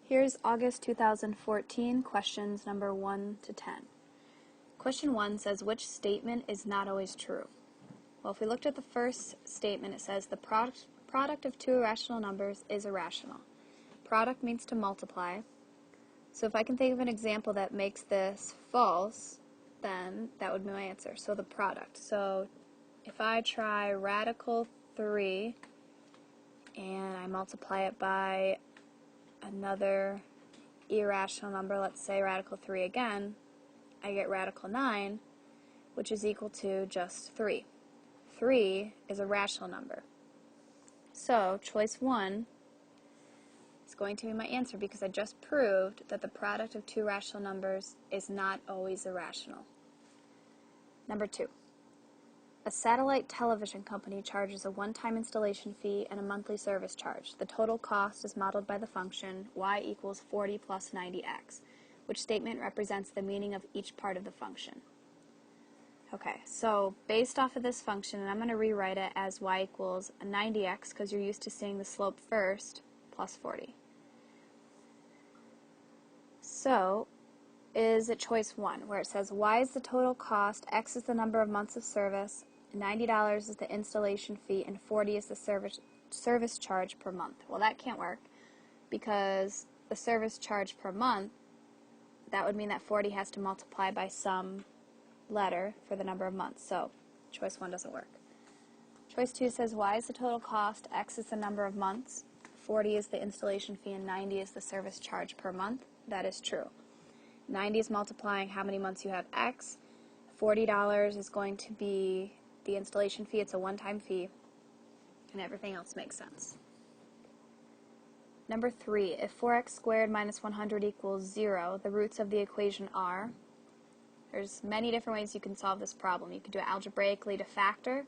Here's August 2014, questions number 1 to 10. Question 1 says, which statement is not always true? Well, if we looked at the first statement, it says the product of two irrational numbers is irrational. Product means to multiply. So if I can think of an example that makes this false, then that would be my answer. So the product. So if I try radical 3 and I multiply it by another irrational number, let's say radical 3 again, I get radical 9, which is equal to just 3. 3 is a rational number. So choice 1 is going to be my answer because I just proved that the product of two rational numbers is not always irrational. Number 2. A satellite television company charges a one-time installation fee and a monthly service charge. The total cost is modeled by the function y equals 40 plus 90x, which statement represents the meaning of each part of the function. Okay, so based off of this function, and I'm going to rewrite it as y equals 90x because you're used to seeing the slope first, plus 40. So, is it choice 1, where it says y is the total cost, x is the number of months of service, $90 is the installation fee, and 40 is the service charge per month. Well, that can't work because the service charge per month, that would mean that 40 has to multiply by some letter for the number of months. So choice 1 doesn't work. Choice 2 says y is the total cost, x is the number of months, 40 is the installation fee, and 90 is the service charge per month. That is true. 90 is multiplying how many months you have x. $40 is going to be the installation fee. It's a one-time fee, and everything else makes sense. Number 3, if 4x squared minus 100 equals 0, the roots of the equation are. There's many different ways you can solve this problem. You can do it algebraically to factor.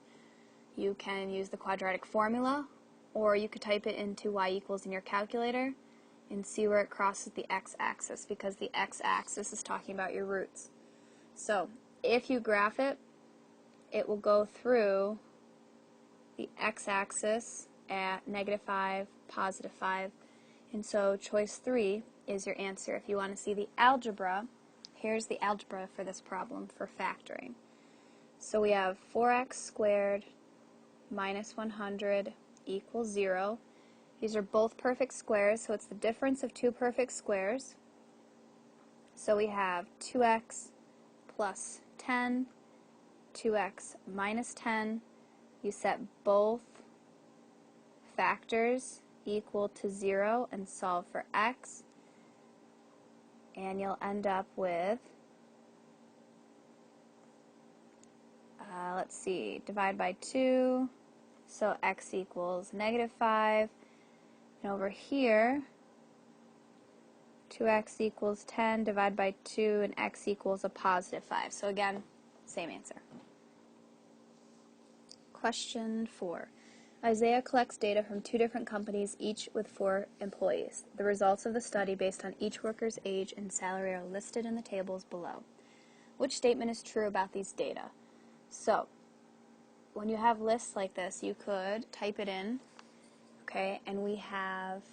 You can use the quadratic formula, or you could type it into y equals in your calculator and see where it crosses the x-axis, because the x-axis is talking about your roots. So if you graph it, it will go through the x-axis at -5, +5, and so choice 3 is your answer. If you want to see the algebra, here's the algebra for this problem for factoring. So we have 4x squared minus 100 equals 0. These are both perfect squares, so it's the difference of two perfect squares. So we have 2x plus 10, 2x minus 10. You set both factors equal to 0 and solve for x, and you'll end up with, let's see, divide by 2, so x equals -5, and over here 2x equals 10, divide by 2, and x equals a +5. So again, same answer. Question 4. Isaiah collects data from two different companies, each with 4 employees. The results of the study based on each worker's age and salary are listed in the tables below. Which statement is true about these data? So, when you have lists like this, you could type it in, okay, and we have,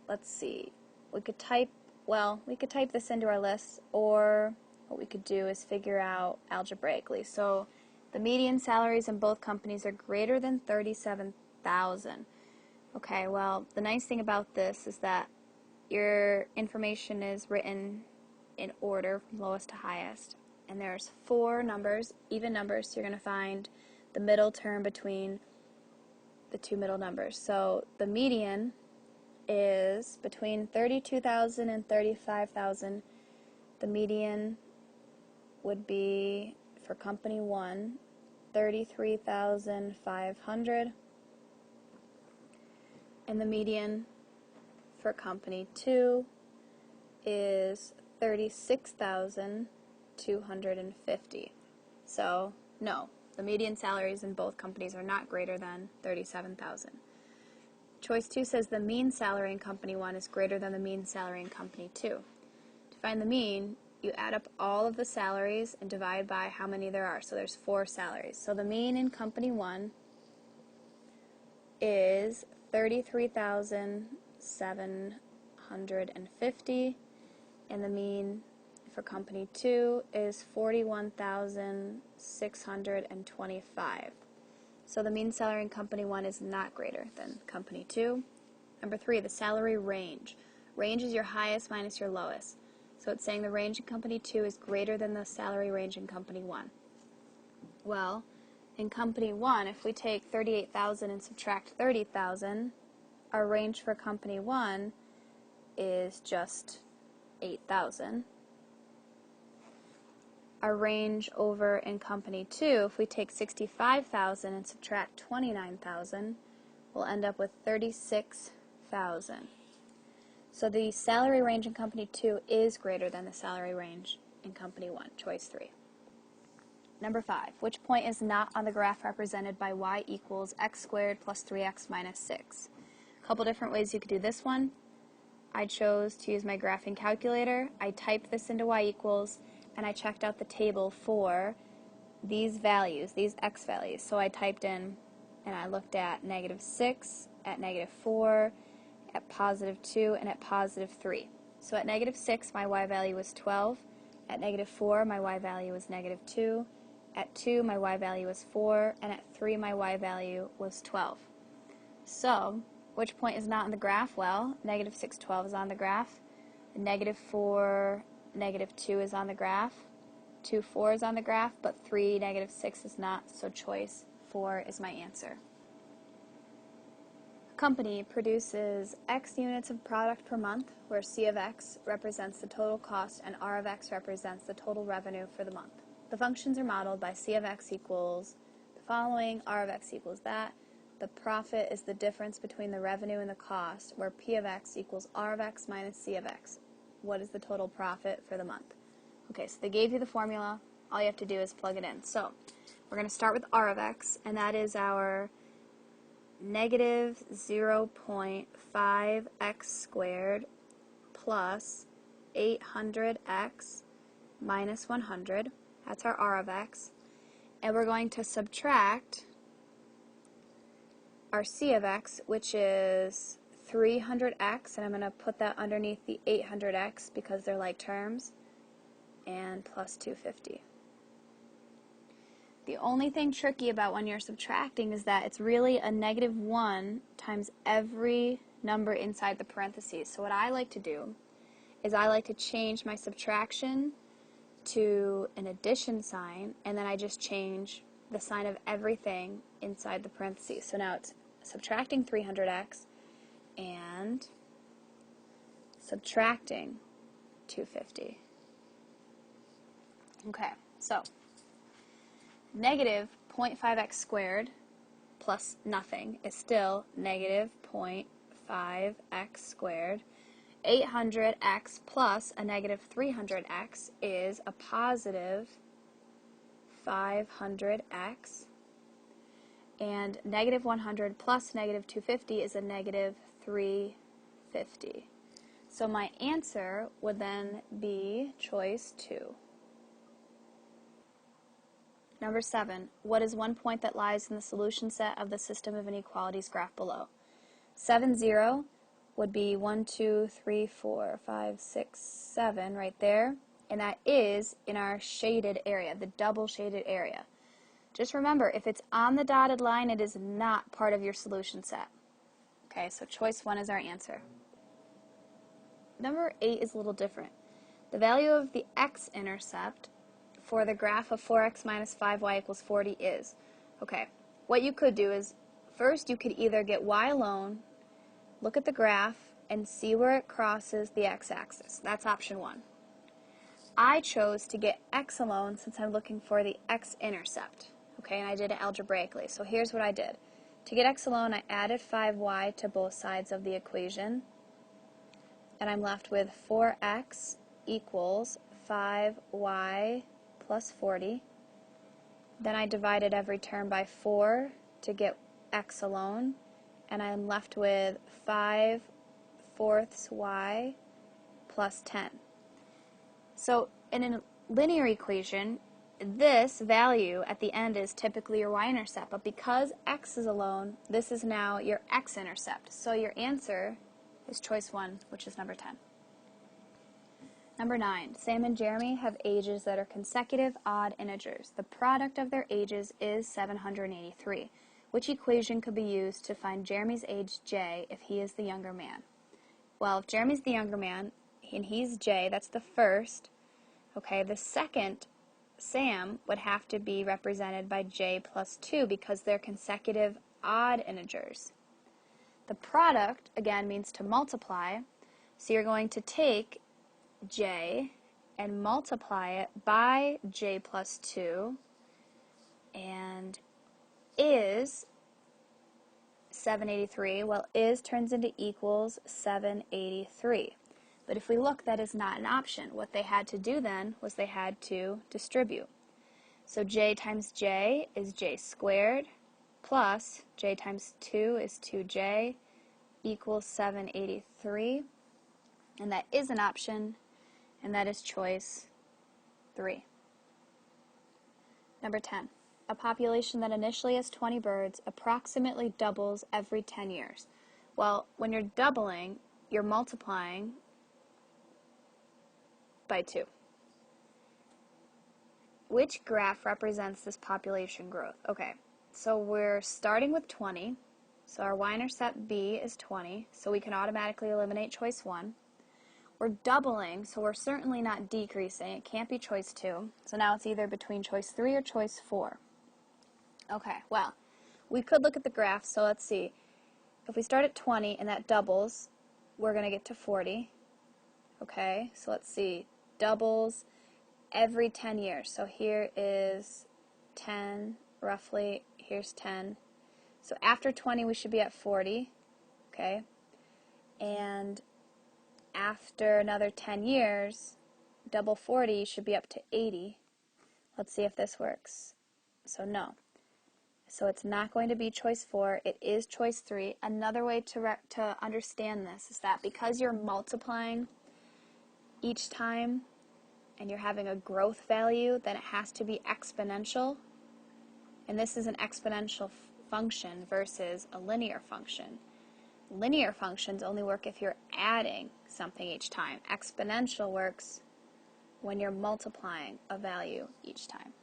let's see, we could type this into our list, or what we could do is figure out algebraically. So the median salaries in both companies are greater than 37,000. Okay, well, the nice thing about this is that your information is written in order from lowest to highest, and there's 4 numbers, even numbers, so you're going to find the middle term between the two middle numbers. So the median is between 32,000 and 35,000. The median would be, for company 1, 33,500, and the median for company 2 is 36,250. So, no, the median salaries in both companies are not greater than 37,000. Choice 2 says the mean salary in company 1 is greater than the mean salary in company 2. To find the mean, you add up all of the salaries and divide by how many there are. So there's 4 salaries. So the mean in company 1 is $33,700. 650, and the mean for company 2 is 41,625. So the mean salary in company 1 is not greater than company 2. Number 3, the salary range. Range is your highest minus your lowest. So it's saying the range in company 2 is greater than the salary range in company 1. Well, in company 1, if we take 38,000 and subtract 30,000, our range for company 1 is just 8,000. Our range over in company 2, if we take 65,000 and subtract 29,000, we'll end up with 36,000. So the salary range in company 2 is greater than the salary range in company 1, choice 3. Number 5, which point is not on the graph represented by y equals x squared plus 3x minus 6? A couple different ways you could do this one. I chose to use my graphing calculator. I typed this into y equals, and I checked out the table for these values, these x values. So I typed in, and I looked at -6, at -4, at +2, and at +3. So at -6, my y value was 12. At -4, my y value was -2. At 2, my y value was 4. And at 3, my y value was 12. So, which point is not on the graph? Well, -6, 12 is on the graph. -4, -2 is on the graph. 2, 4 is on the graph, but 3, -6 is not, so choice 4 is my answer. A company produces X units of product per month, where C of X represents the total cost and R of X represents the total revenue for the month. The functions are modeled by C of X equals the following, R of X equals that. The profit is the difference between the revenue and the cost, where P of X equals R of X minus C of X. What is the total profit for the month? Okay, so they gave you the formula. All you have to do is plug it in. So we're going to start with R of X, and that is our -0.5x squared plus 800x minus 100. That's our R of X. And we're going to subtract our C of X, which is 300x, and I'm going to put that underneath the 800x because they're like terms, and plus 250. The only thing tricky about when you're subtracting is that it's really a -1 times every number inside the parentheses. So what I like to do is I like to change my subtraction to an addition sign, and then I just change the sign of everything inside the parentheses. So now it's subtracting 300x and subtracting 250. Okay, so -0.5x squared plus nothing is still -0.5x squared. 800x plus a -300x is a positive 500x. And -100 plus -250 is a -350. So my answer would then be choice 2. Number 7, what is one point that lies in the solution set of the system of inequalities graph below? 7, 0 would be 1, 2, 3, 4, 5, 6, 7 right there, and that is in our shaded area, the double shaded area. Just remember, if it's on the dotted line, it is not part of your solution set. Okay, so choice 1 is our answer. Number 8 is a little different. The value of the x-intercept for the graph of 4x minus 5y equals 40 is, okay, what you could do is, first you could either get y alone, look at the graph, and see where it crosses the x-axis. That's option 1. I chose to get x alone since I'm looking for the x-intercept. Okay, and I did it algebraically. So here's what I did. To get x alone, I added 5y to both sides of the equation, and I'm left with 4x equals 5y plus 40. Then I divided every term by 4 to get x alone, and I'm left with 5/4 y plus 10. So in a linear equation, this value at the end is typically your y-intercept, but because x is alone, this is now your x-intercept. So your answer is choice 1, which is number 10. Number 9, Sam and Jeremy have ages that are consecutive odd integers. The product of their ages is 783. Which equation could be used to find Jeremy's age J if he is the younger man? Well, if Jeremy's the younger man and he's J, that's the first. Okay, the second, Sam, would have to be represented by J plus 2 because they're consecutive odd integers. The product, again, means to multiply. So you're going to take J and multiply it by J plus 2, and is 783. Well, is turns into equals 783. But if we look, that is not an option. What they had to do then was they had to distribute. So J times J is J squared, plus J times 2 is 2J, equals 783. And that is an option, and that is choice 3. Number 10. A population that initially has 20 birds approximately doubles every 10 years. Well, when you're doubling, you're multiplying by 2. Which graph represents this population growth? Okay, so we're starting with 20. So our y-intercept B is 20, so we can automatically eliminate choice 1. We're doubling, so we're certainly not decreasing. It can't be choice 2. So now it's either between choice 3 or choice 4. Okay, well, we could look at the graph, so let's see. If we start at 20 and that doubles, we're going to get to 40. Okay, so let's see. Doubles every 10 years. So here is 10, roughly. Here's 10. So after 20, we should be at 40. Okay, and after another 10 years, double 40 should be up to 80. Let's see if this works. So no. So it's not going to be choice 4. It is choice 3. Another way to understand this is that because you're multiplying each time and you're having a growth value, then it has to be exponential. And this is an exponential function versus a linear function. Linear functions only work if you're adding something each time. Exponential works when you're multiplying a value each time.